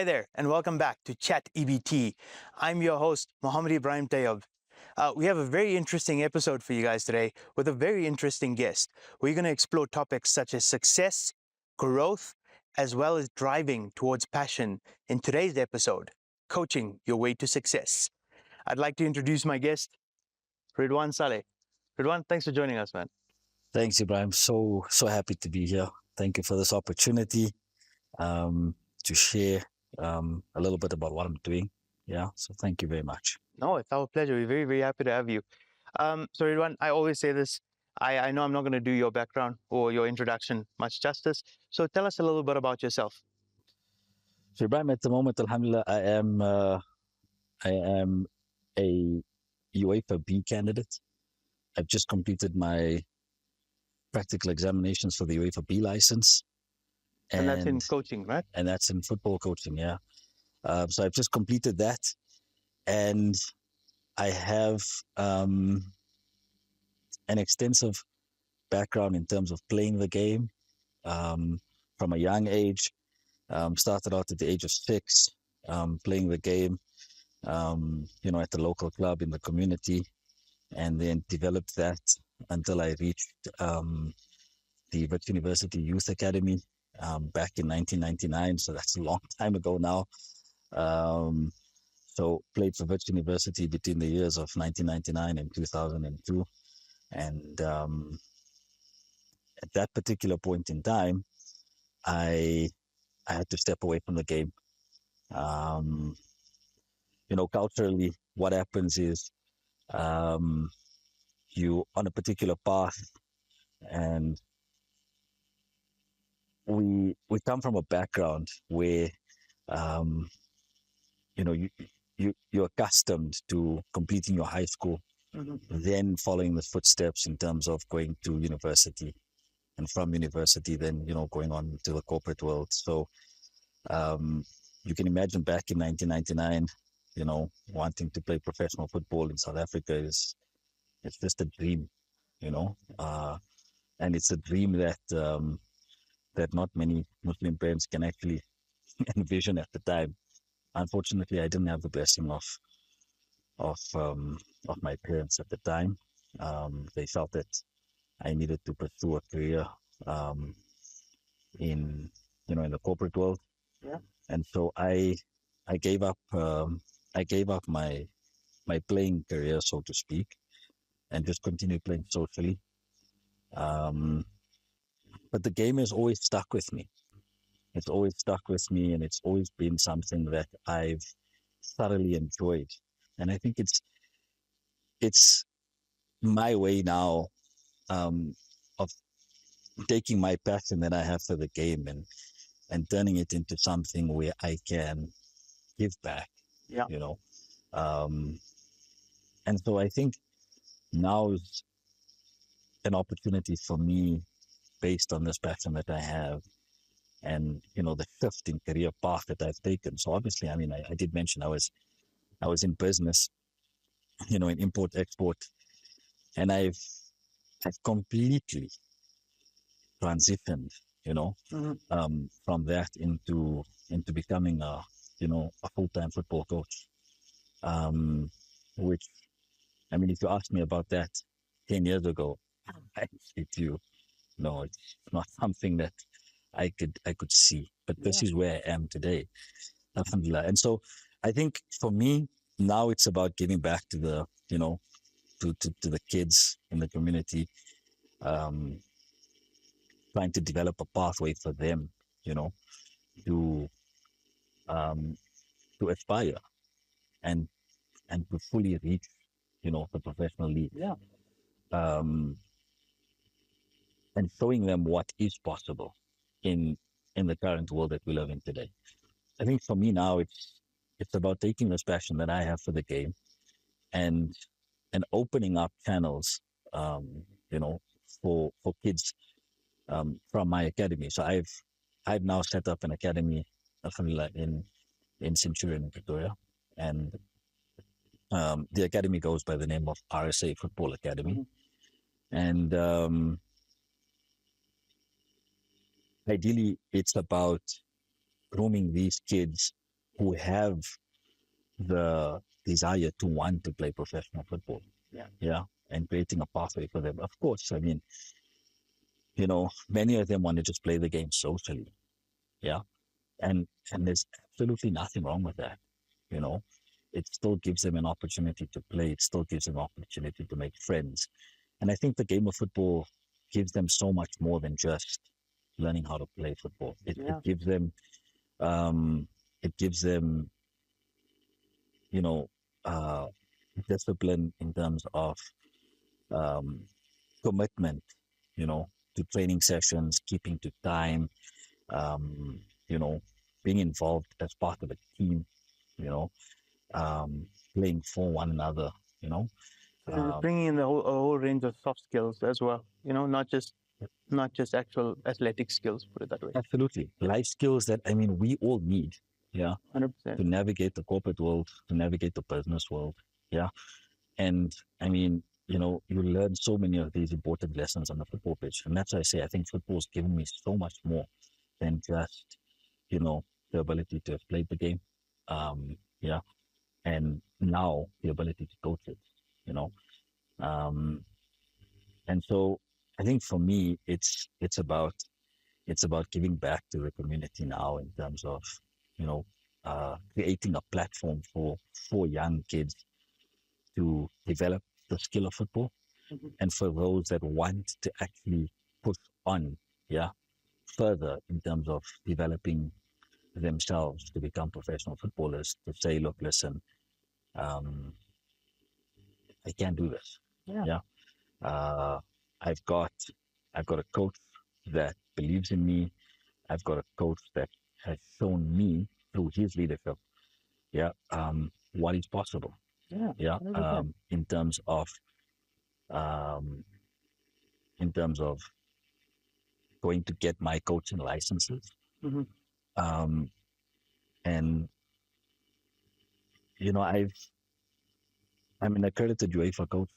Hi there, and welcome back to Chat EbT. I'm your host, Mohamed Ebrahim Tayob. We have a very interesting episode for you guys today with a very interesting guest. We're going to explore topics such as success, growth, as well as driving towards passion in today's episode, Coaching Your Way to Success. I'd like to introduce my guest, Ridwaan Saleh. Ridwaan, thanks for joining us, man. Thanks, Ibrahim. So happy to be here. Thank you for this opportunity to share a little bit about what I'm doing. Yeah, so thank you very much. No, it's our pleasure. We're very, very happy to have you. So, Ridwaan, I always say this. I know I'm not going to do your background or your introduction much justice. So, tell us a little bit about yourself. So, Ibrahim, at the moment, Alhamdulillah, I am a UEFA B candidate. I've just completed my practical examinations for the UEFA B license, And that's in coaching, right? And that's in football coaching. Yeah. So I've just completed that, and I have an extensive background in terms of playing the game from a young age. Started out at the age of 6, playing the game, at the local club in the community, and then developed that until I reached the Wits University Youth Academy back in 1999. So that's a long time ago now. So played for Wits University between the years of 1999 and 2002. And at that particular point in time, I had to step away from the game. Culturally, what happens is you on a particular path, and we come from a background where you're accustomed to completing your high school, then following the footsteps in terms of going to university, and from university then going on to the corporate world. So you can imagine back in 1999, wanting to play professional football in South Africa it's just a dream, and it's a dream that not many Muslim parents can actually envision at the time. Unfortunately, I didn't have the blessing of my parents at the time. They felt that I needed to pursue a career in in the corporate world. Yeah. And so I gave up my playing career, so to speak, and just continued playing socially. But the game has always stuck with me. It's always stuck with me, and it's always been something that I've thoroughly enjoyed. And I think it's my way now of taking my passion that I have for the game and turning it into something where I can give back. Yeah. And so I think now is an opportunity for me, based on this passion that I have, and the shift in career path that I've taken. So obviously, I mean, I did mention I was in business, in import export, and I've completely transitioned, from that into becoming a full-time football coach. Which, I mean, if you asked me about that 10 years ago, I say to you, no, it's not something that I could see. But this is where I am today, alhamdulillah. And so I think for me now it's about giving back to the to the kids in the community, trying to develop a pathway for them, to um, to aspire and to fully reach, the professional league. Yeah. Um, and showing them what is possible in the current world that we live in today. I think for me now it's about taking this passion that I have for the game and opening up channels, you know, for kids from my academy. So I've now set up an academy, alhamdulillah, in Centurion, Victoria, and the academy goes by the name of RSA Football Academy, and ideally it's about grooming these kids who have the desire to want to play professional football. Yeah. And creating a pathway for them. Of course, I mean, many of them want to just play the game socially. Yeah. And there's absolutely nothing wrong with that. You know, it still gives them an opportunity to play. It still gives them an opportunity to make friends. And I think the game of football gives them so much more than just learning how to play football. It gives them, um, it gives them, you know, uh, discipline in terms of um, commitment, you know, to training sessions, keeping to time, um, you know, being involved as part of a team, you know, um, playing for one another, you know. And Um, bringing in a whole range of soft skills as well. Not just actual athletic skills. Put it that way. Absolutely. Life skills that, I mean, we all need, yeah, 100%. to navigate the corporate world, to navigate the business world, yeah. And I mean, you learn so many of these important lessons on the football pitch. And that's why I say I think football's given me so much more than just, the ability to have played the game. Yeah. And now the ability to coach it, you know. Um, and so I think for me, it's about giving back to the community now in terms of, you know, creating a platform for young kids to develop the skill of football, and for those that want to actually push on, yeah, further in terms of developing themselves to become professional footballers, to say, look, listen, um, I can do this. Yeah. Uh, I've got I've got a coach that believes in me. I've got a coach that has shown me through his leadership, yeah, what is possible. Yeah. 100%. Um, in terms of going to get my coaching licenses. Mm-hmm. Um, and you know, I'm an accredited UEFA coach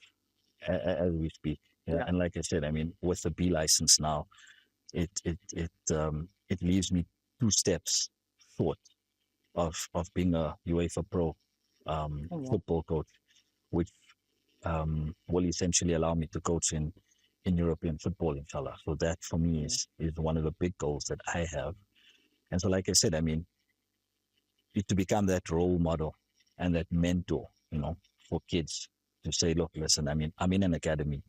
as we speak. Yeah. And like I said, I mean, with the B license now, it leaves me two steps short of being a UEFA Pro football coach, which will essentially allow me to coach in European football, inshallah. So that for me is one of the big goals that I have. And so, like I said, I mean, to become that role model and that mentor, for kids to say, look, listen, I mean, I'm in an academy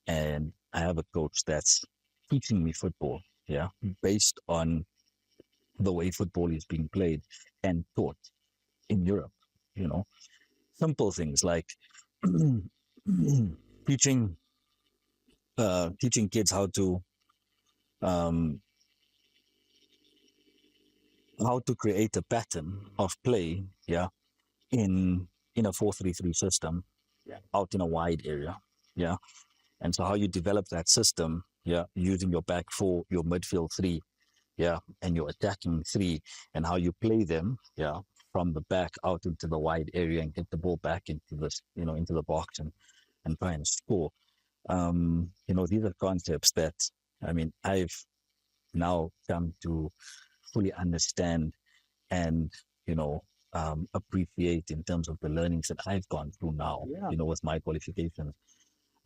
and I have a coach that's teaching me football, yeah, based on the way football is being played and taught in Europe, you know, simple things like teaching teaching kids um, how to create a pattern of play, yeah, in a 4-3-3 system, out in a wide area, yeah. And so how you develop that system, yeah, using your back four, your midfield three, yeah, and your attacking three, and how you play them, yeah, from the back out into the wide area and get the ball back into this, into the box and try and score. These are concepts that, I mean, I've now come to fully understand and, you know, appreciate in terms of the learnings that I've gone through now, with my qualifications.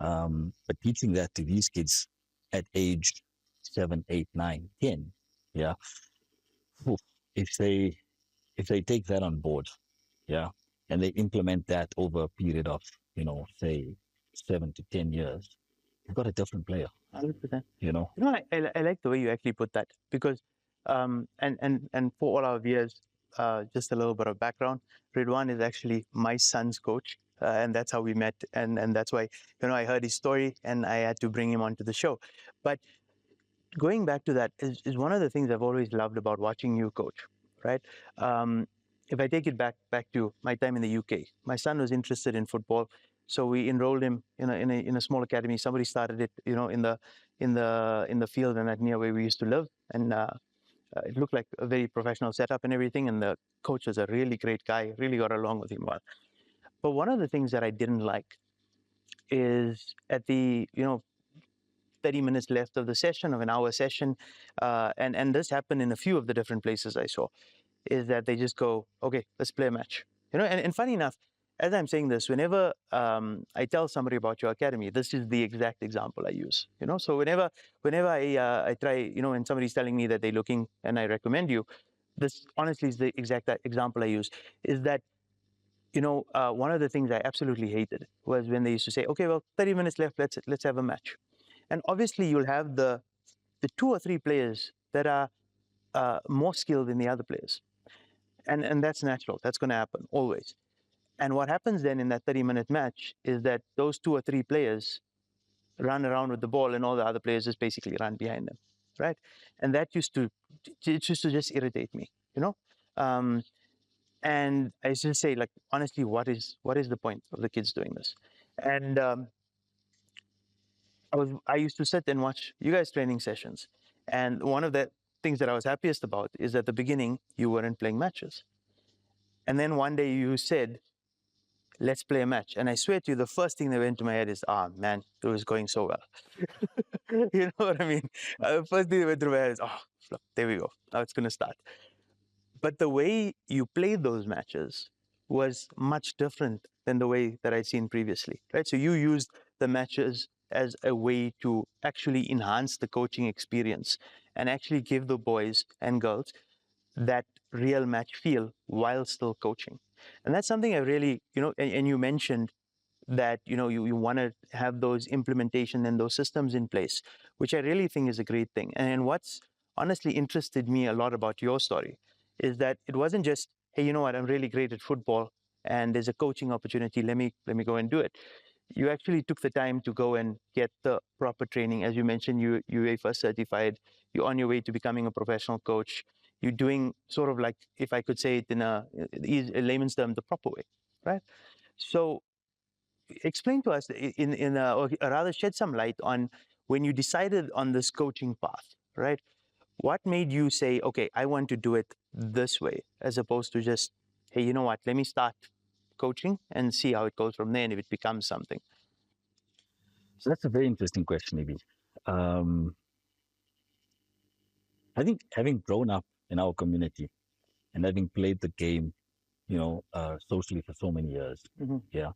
But teaching that to these kids at age 7, 8, 9, 10, yeah, phew, if they take that on board, yeah, and they implement that over a period of, say 7 to 10 years, you've got a different player. 100%. You know, I like the way you actually put that because, and for all our viewers, just a little bit of background. Ridwaan is actually my son's coach, and that's how we met, and that's why I heard his story and I had to bring him onto the show. But going back to that is one of the things I've always loved about watching you coach, right? If I take it back to my time in the UK, my son was interested in football, so we enrolled him in a small academy. Somebody started it, in the field and near where we used to live, and it looked like a very professional setup and everything. And the coach was a really great guy, really got along with him well. But one of the things that I didn't like is at the 30 minutes left of the session, of an hour session, and this happened in a few of the different places I saw. is that they just go, okay, let's play a match. And funny enough, as I'm saying this, whenever I tell somebody about your academy, this is the exact example I use. So whenever I try, when somebody's telling me that they're looking and I recommend you, this honestly is the exact example I use. Is that one of the things I absolutely hated was when they used to say, okay, well, 30 minutes left, let's have a match. And obviously you'll have the two or three players that are more skilled than the other players. And that's natural. That's going to happen always. And what happens then in that 30-minute match is that those two or three players run around with the ball and all the other players just basically run behind them, right? And that used to just irritate me, Um, and I used to say, like, honestly, what is the point of the kids doing this? And I used to sit and watch you guys' training sessions, and one of the things that I was happiest about is at the beginning you weren't playing matches, and then one day you said, let's play a match. And I swear to you, the first thing that went to my head is, ah, man, it was going so well. You know what I mean? The first thing that went through my head is, oh, look, there we go. Now it's going to start. But the way you played those matches was much different than the way that I'd seen previously, right? So you used the matches as a way to actually enhance the coaching experience and actually give the boys and girls that real match feel while still coaching. And that's something I really, and you mentioned that, you want to have those implementation and those systems in place, which I really think is a great thing. And what's honestly interested me a lot about your story is that it wasn't just, hey, you know what, I'm really great at football and there's a coaching opportunity, let me go and do it. You actually took the time to go and get the proper training. As you mentioned, you UEFA certified, you're on your way to becoming a professional coach. You're doing sort of like, if I could say it in a layman's term, the proper way, right? So explain to us or rather shed some light on when you decided on this coaching path, right? What made you say, okay, I want to do it this way, as opposed to just, hey, you know what, let me start coaching and see how it goes from there and if it becomes something. So that's a very interesting question, Ibi. Um, I think having grown up in our community and having played the game, socially for so many years, yeah,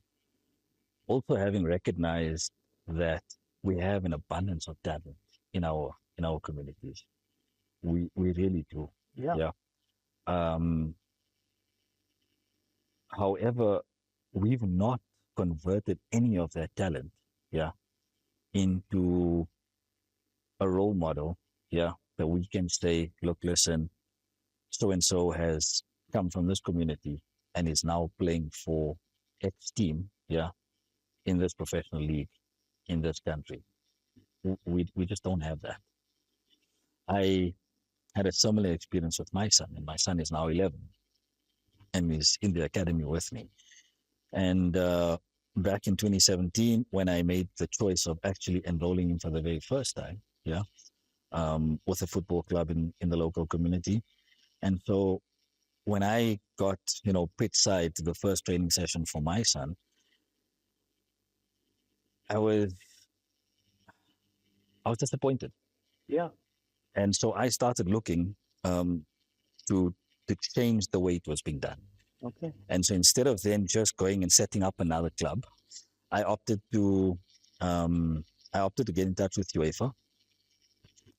also having recognized that we have an abundance of talent in our communities. We really do. Yeah. Yeah. Um, However, we've not converted any of that talent, yeah, into a role model, yeah, that we can say, look, listen, so and so has come from this community and is now playing for X team, yeah, in this professional league in this country. We just don't have that. I had a similar experience with my son, and my son is now 11 and is in the academy with me. And back in 2017, when I made the choice of actually enrolling him for the very first time, yeah, with a football club in the local community. And so when I got, pitch side to the first training session for my son, I was disappointed. Yeah. And so I started looking um, to change the way it was being done. Okay. And so instead of then just going and setting up another club, I opted to get in touch with UEFA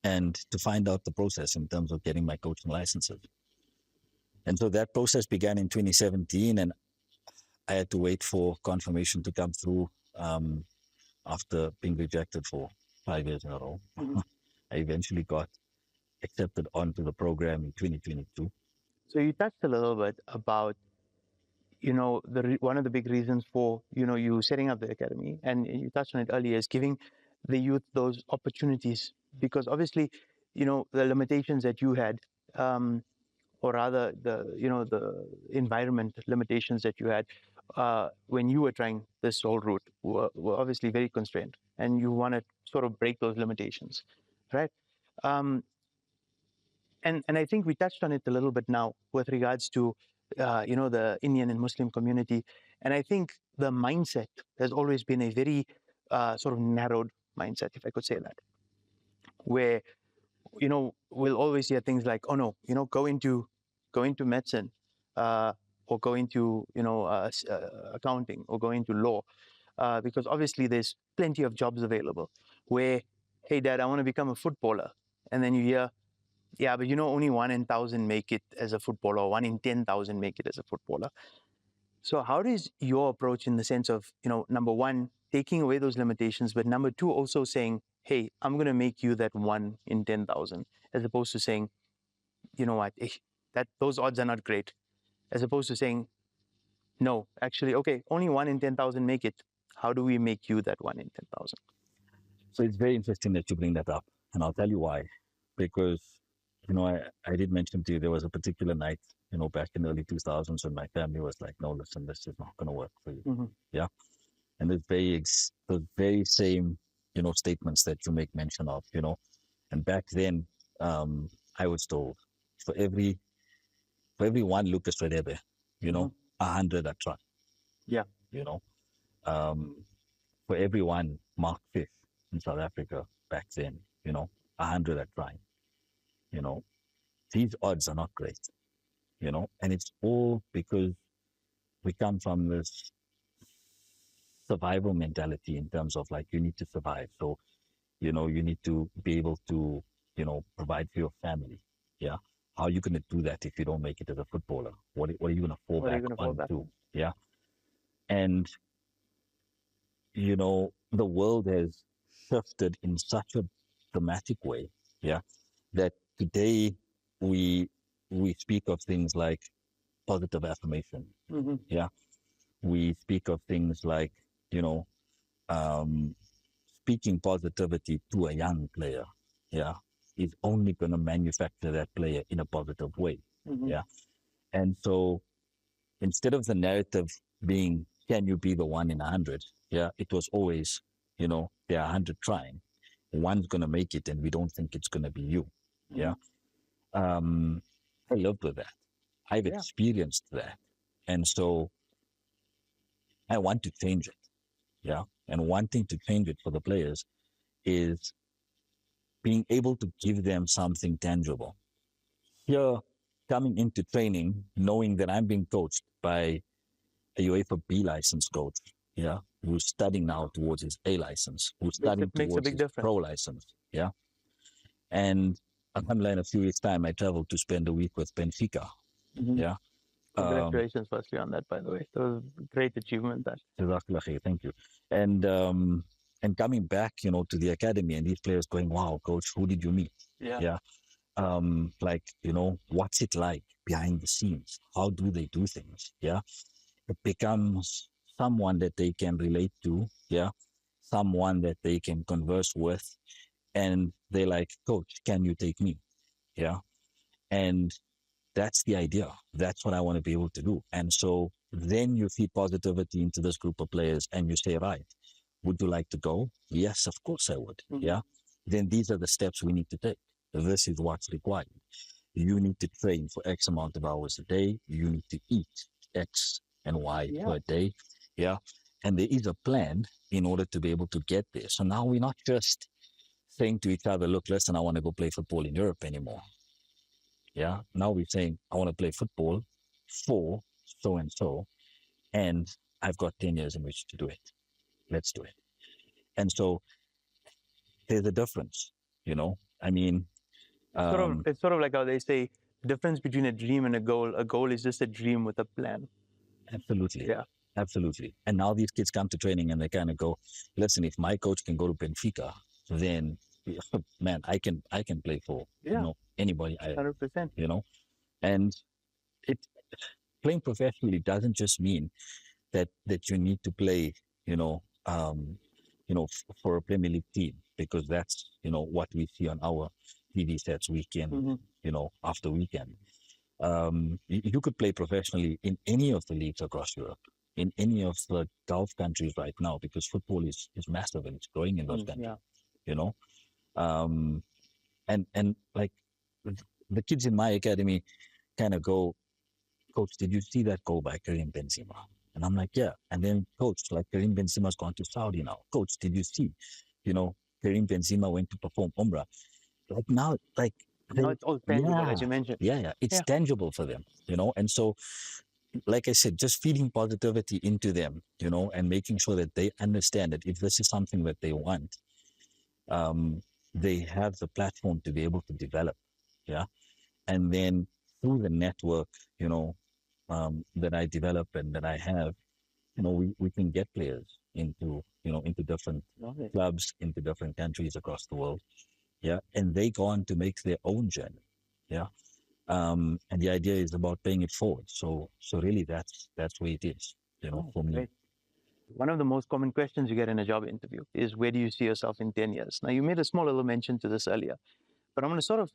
and to find out the process in terms of getting my coaching licenses. And so that process began in 2017, and I had to wait for confirmation to come through after being rejected for 5 years in a row. I eventually got accepted onto the program in 2022. So you touched a little bit about, one of the big reasons for, you setting up the academy, and you touched on it earlier, is giving the youth those opportunities, because obviously, the limitations that you had, or rather the environment limitations that you had when you were trying this whole route were obviously very constrained, and you want to sort of break those limitations, right? Um, and I think we touched on it a little bit now with regards to the Indian and Muslim community, and I think the mindset has always been a very sort of narrowed mindset, if I could say that, where we'll always hear things like, oh no, go into go into medicine, or go into accounting, or go into law, because obviously there's plenty of jobs available. Where, hey, Dad, I want to become a footballer, and then you hear, yeah, but only 1 in 1,000 make it as a footballer, or 1 in 10,000 make it as a footballer. So how does your approach, in the sense of, number one, taking away those limitations, but number two, also saying, hey, I'm going to make you that 1 in 10,000, as opposed to saying, you know what, that those odds are not great, as opposed to saying, no, actually, okay, only 1 in 10,000 make it. How do we make you that 1 in 10,000? So it's very interesting that you bring that up, and I'll tell you why. Because, I did mention to you there was a particular night, back in the early 2000s when my family was like, no, listen, this is not going to work for you. Mm-hmm. Yeah. And the very same, statements that you make mention of, and back then, I was told for every one Lucas Radebe, Mm-hmm. 100 are trying. Yeah. Um, for every one Mark Fifth in South Africa back then, 100 are trying. These odds are not great, and it's all because we come from this survival mentality in terms of like you need to survive. So, you need to be able to, provide for your family. Yeah. How are you going to do that if you don't make it as a footballer? What are you going to fall What are you back going to fall on back to? on? Yeah. And, the world has shifted in such a dramatic way. Yeah. That today we speak of things like positive affirmation. Mm-hmm. Yeah. We speak of things like, um, speaking positivity to a young player, yeah, is only going to manufacture that player in a positive way. Mm-hmm. Yeah. And so instead of the narrative being, can you be the 1 in 100? Yeah. It was always, there are 100 trying. One's going to make it, and we don't think it's going to be you. Mm-hmm. Yeah. I lived with that. I've Yeah. experienced that. And so I want to change it. Yeah. And wanting to change it for the players is being able to give them something tangible. Here, coming into training, knowing that I'm being coached by a UEFA B license coach, yeah, who's studying now towards his A license, who's studying Makes a towards big his difference. pro license, yeah. And alhamdulillah, in a few weeks' time, I traveled to spend a week with Benfica, Mm-hmm. yeah. Congratulations, firstly, on that, by the way. That was a great achievement. That. Jazakallah khair, thank you. And coming back, to the academy, and these players going, wow, coach, who did you meet? Yeah. Yeah. Like, what's it like behind the scenes? How do they do things? Yeah. It becomes someone that they can relate to. Yeah. Someone that they can converse with. And they're like, coach, can you take me? Yeah. And that's the idea. That's what I want to be able to do. And so then you feed positivity into this group of players and you say, right, would you like to go? Yes, of course I would. Mm-hmm. Yeah. Then these are the steps we need to take. This is what's required. You need to train for X amount of hours a day. You need to eat X and Y per day. Yeah. And there is a plan in order to be able to get there. So now we're not just saying to each other, look, listen, I want to go play football in Europe anymore. Yeah. Now we're saying, I want to play football for so and so, and I've got 10 years in which to do it. Let's do it. And so there's a difference, I mean, It's sort of like how they say the difference between a dream and a goal. A goal is just a dream with a plan. absolutely. Yeah. Absolutely. And now these kids come to training and they kind of go, listen, if my coach can go to Benfica, then man, I can play for anybody. 100%. And it playing professionally doesn't just mean that you need to play, for a Premier League team, because that's what we see on our TV sets weekend, after weekend. You could play professionally in any of the leagues across Europe, in any of the Gulf countries right now, because football is massive and it's growing in those countries. Yeah. And like the kids in my academy kind of go, coach, did you see that goal by Karim Benzema? And I'm like, yeah. And then, coach, like Karim Benzema's gone to Saudi now. Coach, did you see? Karim Benzema went to perform Umrah. Like now, like Now it's all tangible, as yeah, you mentioned. yeah, it's Yeah. tangible for them, and so, like I said, just feeding positivity into them, and making sure that they understand that if this is something that they want, um, they have the platform to be able to develop. Yeah. And then through the network, that I develop and that I have, we can get players into different clubs, into different countries across the world. Yeah. And they go on to make their own journey. Yeah. And the idea is about paying it forward. So really that's where it is, for me. Great. One of the most common questions you get in a job interview is, where do you see yourself in 10 years? Now, you made a small little mention to this earlier, but I'm going to sort of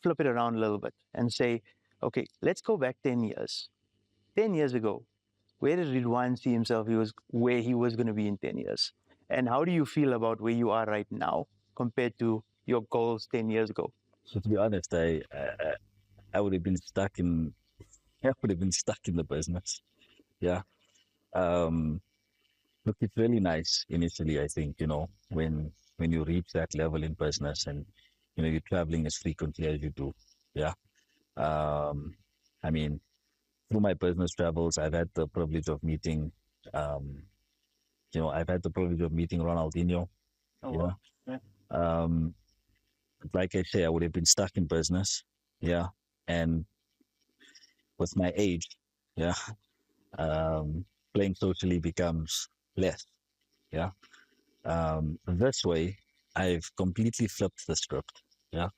flip it around a little bit and say, okay, let's go back 10 years. 10 years ago, where did Ridwaan see himself where he was going to be in 10 years? And how do you feel about where you are right now compared to your goals 10 years ago? So to be honest, I would have been stuck in I would have been stuck in the business. Yeah. Um, Look, it's really nice initially, I think, when you reach that level in business and, you're traveling as frequently as you do. Yeah. Um, I mean, through my business travels, um, I've had the privilege of meeting Ronaldinho. Oh, Yeah. wow. Yeah. Um, like I say, I would have been stuck in business. Yeah. And with my age, yeah, um, playing socially becomes less. Yeah. This way, I've completely flipped the script. Yeah.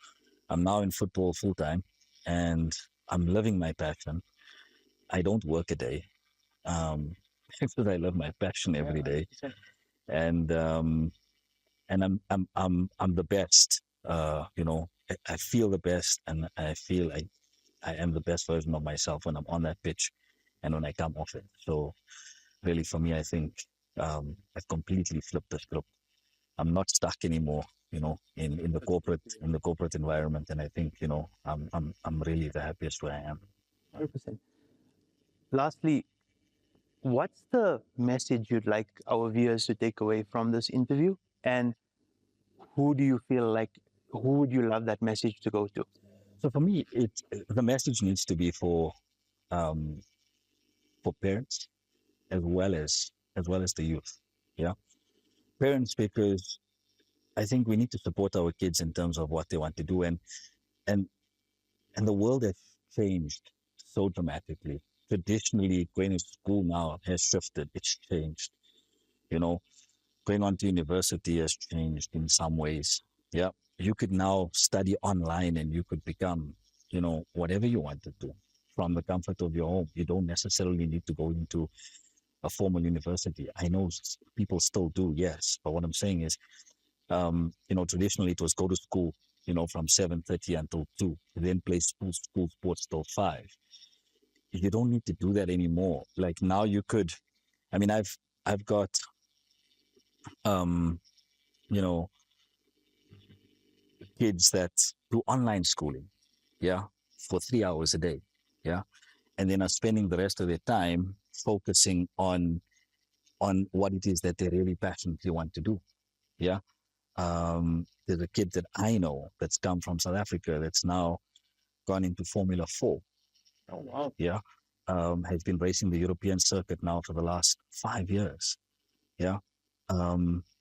I'm now in football full time and I'm living my passion. I don't work a day because I love my passion every day. And, I'm the best. I feel the best and I feel like I am the best version of myself when I'm on that pitch and when I come off it. So really for me, I think I've completely flipped the script. I'm not stuck anymore, in the corporate environment, and I think I'm really the happiest where I am. 100%. Lastly, what's the message you'd like our viewers to take away from this interview? And who do you feel like, who would you love that message to go to? So for me, the message needs to be um, for parents as well as the youth. Yeah, parents, because I think we need to support our kids in terms of what they want to do, and and the world has changed so dramatically. Traditionally, going to school now has shifted. It's changed. You know, going on to university has changed in some ways. Yeah, you could now study online and you could become, whatever you want to do from the comfort of your home. You don't necessarily need to go into a formal university. I know people still do, yes, but what I'm saying is, traditionally it was go to school, from 7:30 until 2, then play school sports till 5. You don't need to do that anymore. Like now you could, I mean, I've got, um, you know, kids that do online schooling, yeah, for 3 hours a day, yeah, and then are spending the rest of their time focusing on what it is that they really passionately want to do, yeah. There's a kid that I know that's come from South Africa that's now gone into Formula 4. Oh, wow. Yeah. Has been racing the European circuit now for the last 5 years. Yeah.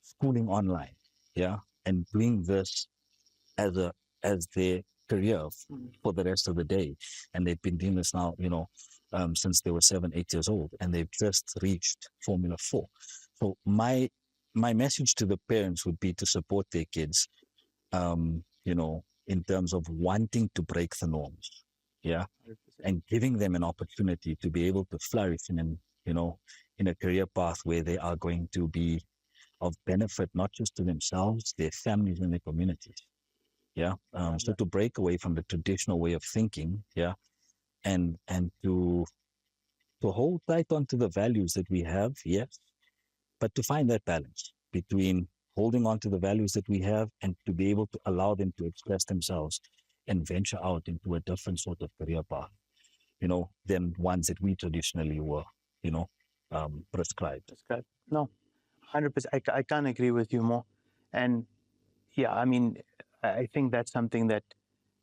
Schooling online. Yeah. And doing this as as their career for the rest of the day. And they've been doing this now, since they were 7, 8 years old, and they've just reached Formula 4. So my message to the parents would be to support their kids, in terms of wanting to break the norms. Yeah. 100%. And giving them an opportunity to be able to flourish in a career path where they are going to be of benefit, not just to themselves, their families and their communities. Yeah. So to break away from the traditional way of thinking, yeah, and to hold tight onto the values that we have, yes, but to find that balance between holding on to the values that we have and to be able to allow them to express themselves and venture out into a different sort of career path, than ones that we traditionally were, prescribed. Prescribed. No, 100%. I can't agree with you more. And yeah, I mean, I think that's something that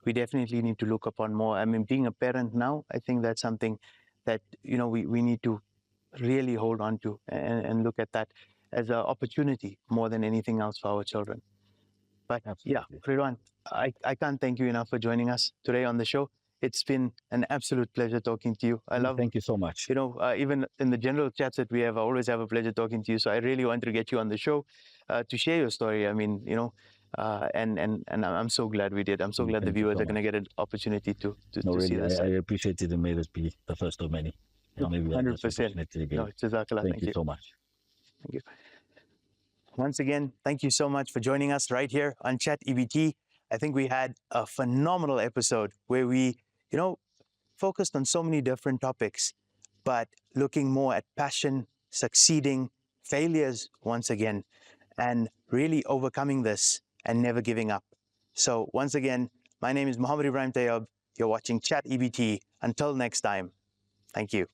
we definitely need to look upon more. I mean, being a parent now, I think that's something that, we need to really hold on to and look at that as an opportunity more than anything else for our children. But Absolutely. yeah, Ridwaan, I can't thank you enough for joining us today on the show. It's been an absolute pleasure talking to you. I love, Thank you so much. even in the general chats that we have, I always have a pleasure talking to you. So I really wanted to get you on the show to share your story. I mean, and I'm so glad we did. I'm so glad the Thank you viewers so are going to much. get an opportunity to No, see really, this I side. appreciate it and may this be the first of many. And No, maybe we have this 100%. opportunity again. No, Jazakallah. Thank you so much. Thank you. Once again, thank you so much for joining us right here on Chat EBT. I think we had a phenomenal episode where we, focused on so many different topics, but looking more at passion, succeeding, failures once again, and really overcoming this and never giving up. So once again, my name is Mohamed Ebrahim Tayob. You're watching Chat EBT. Until next time, thank you.